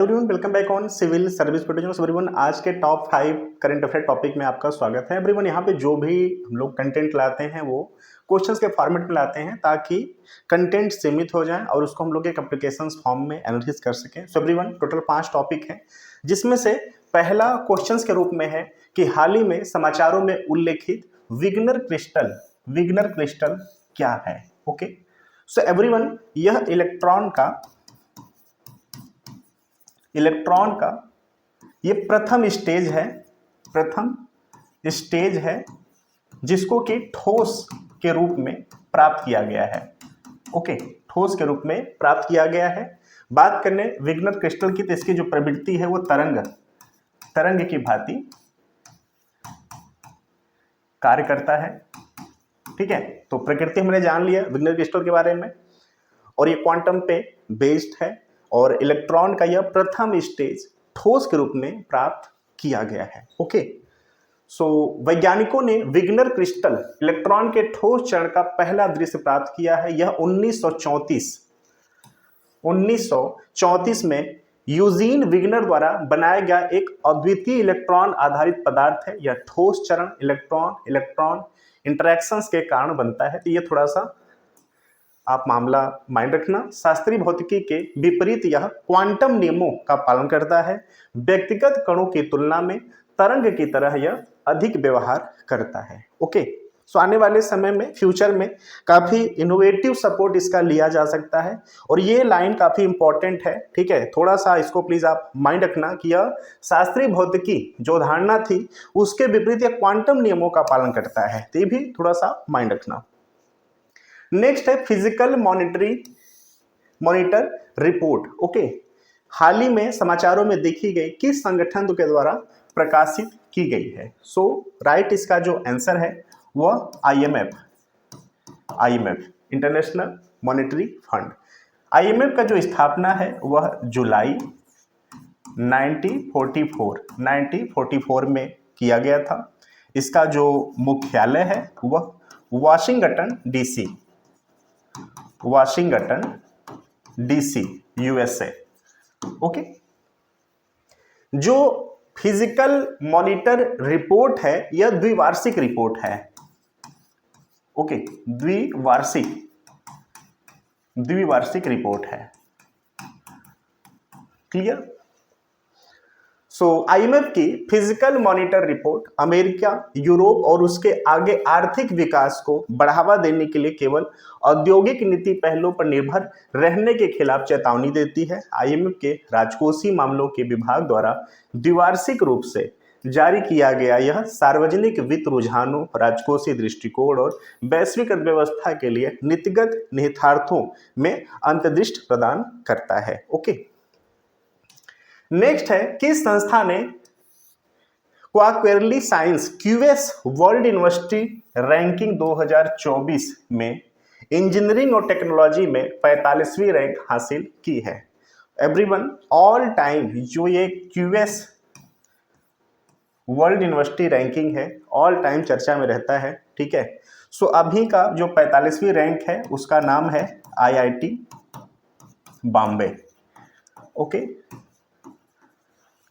Everyone welcome back on civil service protection. Everyone आज के top 5 current affair topic में आपका स्वागत है। एवरीवन यहाँ पे जो भी हम लोग कंटेंट लाते हैं वो क्वेश्चंस के फॉर्मेट में लाते हैं ताकि कंटेंट सीमित हो जाए और उसको हम लोग एक एप्लीकेशंस फॉर्म में एनालिसिस कर सकें। सो एवरीवन टोटल 5 टॉपिक हैं, जिसमें से पहला क्वेश्चंस के रूप में है कि हाल ही में समाचारों में उल्लेखित विग्नर क्रिस्टल क्या है। ओके, सो एवरीवन यह इलेक्ट्रॉन का ये प्रथम स्टेज है जिसको कि ठोस के रूप में प्राप्त किया गया है। ओके, ठोस के रूप में प्राप्त किया गया है। बात करने विग्नर क्रिस्टल की, तो इसकी जो प्रवृत्ति है वो तरंग की भांति कार्य करता है। ठीक है, तो प्रकृति हमने जान लिया विग्नर क्रिस्टल के बारे में, और ये क्वांटम पे बेस्ड है और इलेक्ट्रॉन का यह प्रथम स्टेज ठोस के रूप में प्राप्त किया गया है। ओके, सो वैज्ञानिकों ने विग्नर क्रिस्टल इलेक्ट्रॉन के ठोस चरण का पहला दृश्य प्राप्त किया है। यह 1934 में यूजीन विग्नर द्वारा बनाया गया एक अद्वितीय इलेक्ट्रॉन आधारित पदार्थ है। यह ठोस चरण इलेक्ट्रॉन इंटरेक्शंस के कारण बनता है। तो ये थोड़ा सा आप मामला माइंड रखना। शास्त्रीय भौतिकी के विपरीत यह क्वांटम नियमों का पालन करता है। व्यक्तिगत कणों की तुलना में तरंग की तरह यह अधिक व्यवहार करता है। ओके, सो आने वाले समय में फ्यूचर में काफी इनोवेटिव सपोर्ट इसका लिया जा सकता है, और ये लाइन काफी इंपॉर्टेंट है। ठीक है, थोड़ा सा इसको प्लीज आप माइंड रखना कि यह शास्त्रीय भौतिकी जो धारणा थी उसके विपरीत यह क्वांटम नियमों का पालन करता है। तो ये भी थोड़ा सा माइंड रखना। नेक्स्ट है फिजिकल मॉनिटर रिपोर्ट। ओके, हाल ही में समाचारों में देखी गई किस संगठन के द्वारा प्रकाशित की गई है। सो राइट, इसका जो आंसर है वह IMF international monetary fund. IMF का जो स्थापना है वह जुलाई 1944 में किया गया था। इसका जो मुख्यालय है वह वाशिंगटन DC USA। ओके, जो फिजिकल मॉनिटर रिपोर्ट है यह द्विवार्षिक रिपोर्ट है। ओके, द्विवार्षिक रिपोर्ट है। क्लियर? सो IMF की physical monitor report America, Europe और उसके आगे आर्थिक विकास को बढ़ावा देने के लिए केवल औद्योगिक नीति पहलों पर निर्भर रहने के खिलाफ चेतावनी देती है। IMF के राजकोषीय मामलों के विभाग द्वारा द्विवार्षिक रूप से जारी किया गया यह सार्वजनिक वित्त रुझानों, राजकोषीय दृष्टिकोण और वैश्विक अर्थव्यवस्था के लिए नीतिगत निहितार्थों में अंतर्दृष्टि प्रदान करता है। ओके, नेक्स्ट है किस संस्था ने quarterly science QS world university ranking 2024 में इंजीनियरिंग और टेक्नोलॉजी में 45वीं रैंक हासिल की है। एवरीवन, ऑल टाइम जो ये QS वर्ल्ड यूनिवर्सिटी रैंकिंग है ऑल टाइम चर्चा में रहता है। ठीक है, सो अभी का जो 45वीं रैंक है उसका नाम है IIT Bombay. Okay,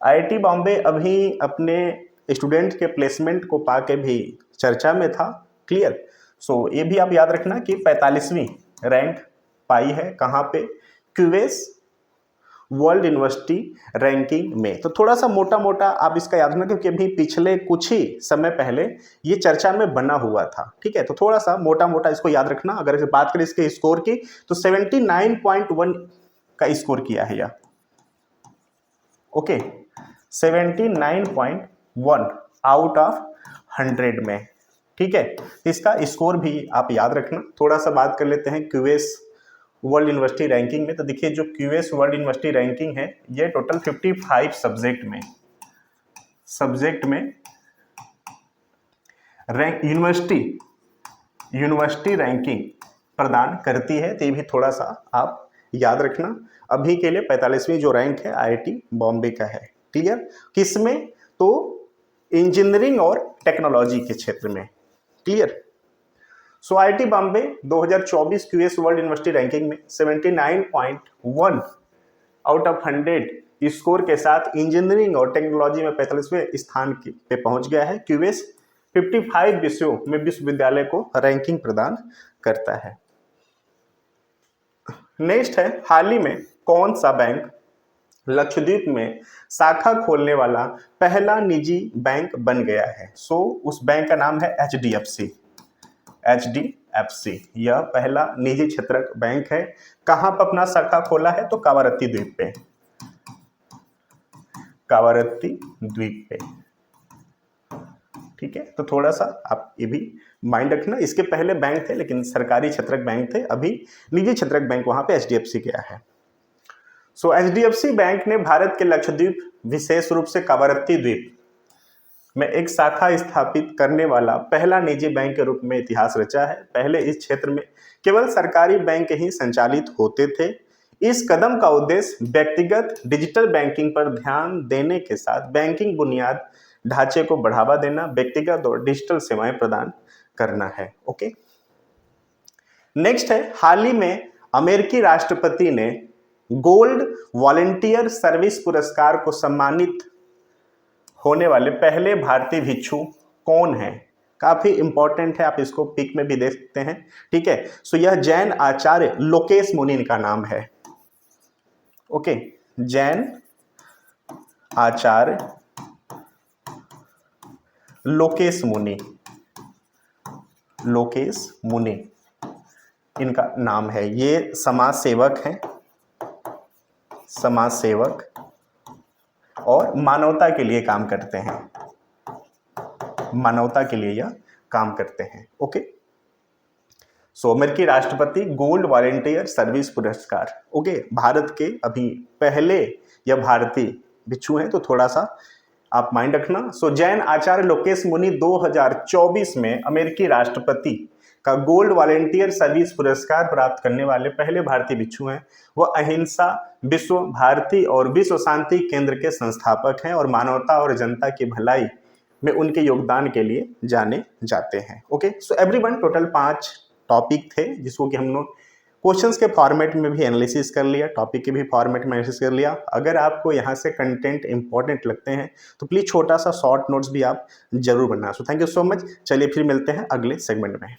IIT Bombay अभी अपने स्टूडेंट के प्लेसमेंट को पाके भी चर्चा में था। क्लियर? सो ये भी आप याद रखना कि 45वीं रैंक पाई है कहाँ पे, QS वर्ल्ड यूनिवर्सिटी रैंकिंग में। तो थोड़ा सा मोटा मोटा आप इसका याद रखना, क्योंकि अभी पिछले कुछ ही समय पहले ये चर्चा में बना हुआ था। ठीक है, तो थोड़ा सा मोटा मोटा इसको याद रखना। अगर बात करें इसके स्कोर की तो 79.1 का स्कोर किया है यह। ओके, 79.1 आउट ऑफ 100 में। ठीक है, इसका स्कोर भी आप याद रखना। थोड़ा सा बात कर लेते हैं QS वर्ल्ड यूनिवर्सिटी रैंकिंग में। तो देखिए, जो QS वर्ल्ड यूनिवर्सिटी रैंकिंग है ये टोटल 55 सब्जेक्ट में रैंक यूनिवर्सिटी रैंकिंग प्रदान करती है। तो ये भी थोड़ा सा आप याद रखना। अभी के लिए 45वीं जो रैंक है IIT बॉम्बे का है। क्लियर? किसमें? तो इंजीनियरिंग और टेक्नोलॉजी के क्षेत्र में। क्लियर? सो IIT Bombay 2024 QS world university ranking में 79.1 आउट ऑफ 100 स्कोर के साथ इंजीनियरिंग और टेक्नोलॉजी में 45वें स्थान पे पहुंच गया है। क्यूएस 55 विषयों में विश्वविद्यालय को रैंकिंग प्रदान करता है। नेक्स्ट है, हाल ही में कौन सा बैंक लक्षद्वीप में शाखा खोलने वाला पहला निजी बैंक बन गया है? उस बैंक का नाम है HDFC। यह पहला निजी क्षेत्रक बैंक है। कहां पर अपना शाखा खोला है? तो कावारत्ती द्वीप पे। ठीक है, तो थोड़ा सा आप ये भी माइंड रखना। इसके पहले बैंक थे लेकिन सरकारी क्षेत्रक बैंक थे, अभी निजी क्षेत्रक बैंक वहां पे HDFC गया है। HDFC बैंक ने भारत के लक्षद्वीप, विशेष रूप से कावारत्ती द्वीप में एक शाखा स्थापित करने वाला पहला निजी बैंक के रूप में इतिहास रचा है। पहले इस क्षेत्र में केवल सरकारी बैंक ही संचालित होते थे। इस कदम का उद्देश्य व्यक्तिगत डिजिटल बैंकिंग पर ध्यान देने के साथ बैंकिंग बुनियाद ढांचे को बढ़ावा देना, व्यक्तिगत और डिजिटल सेवाएं प्रदान करना है। ओके, नेक्स्ट है, हाल ही में अमेरिकी राष्ट्रपति ने गोल्ड वॉलंटियर सर्विस पुरस्कार को सम्मानित होने वाले पहले भारतीय भिक्षु कौन है? काफी इंपॉर्टेंट है, आप इसको पिक में भी देख सकते हैं। ठीक है, यह जैन आचार्य लोकेश मुनि का नाम है। ओके, जैन आचार्य लोकेश मुनि इनका नाम है। ये समाज सेवक और मानवता के लिए काम करते हैं। यह काम करते हैं। ओके, अमेरिकी राष्ट्रपति गोल्ड वॉलंटियर सर्विस पुरस्कार, ओके, भारत के अभी पहले यह भारतीय भिक्षु हैं, तो थोड़ा सा आप माइंड रखना। जैन आचार्य लोकेश मुनि 2024 में अमेरिकी राष्ट्रपति का गोल्ड वॉलंटियर सर्विस पुरस्कार प्राप्त करने वाले पहले भारतीय भिक्षु हैं। वह अहिंसा विश्व भारती और विश्व शांति केंद्र के संस्थापक हैं और मानवता और जनता की भलाई में उनके योगदान के लिए जाने जाते हैं। ओके, एवरीवन, टोटल 5 टॉपिक थे जिसको कि हम लोग क्वेश्चंस के फॉर्मेट में भी एनालिसिस कर लिया, टॉपिक के भी फॉर्मेट में एनालिसिस कर लिया। अगर आपको यहाँ से कंटेंट इंपॉर्टेंट लगते हैं तो प्लीज छोटा सा शॉर्ट नोट्स भी आप जरूर बनाना। Thank you so much. चलिए फिर मिलते हैं अगले सेगमेंट में।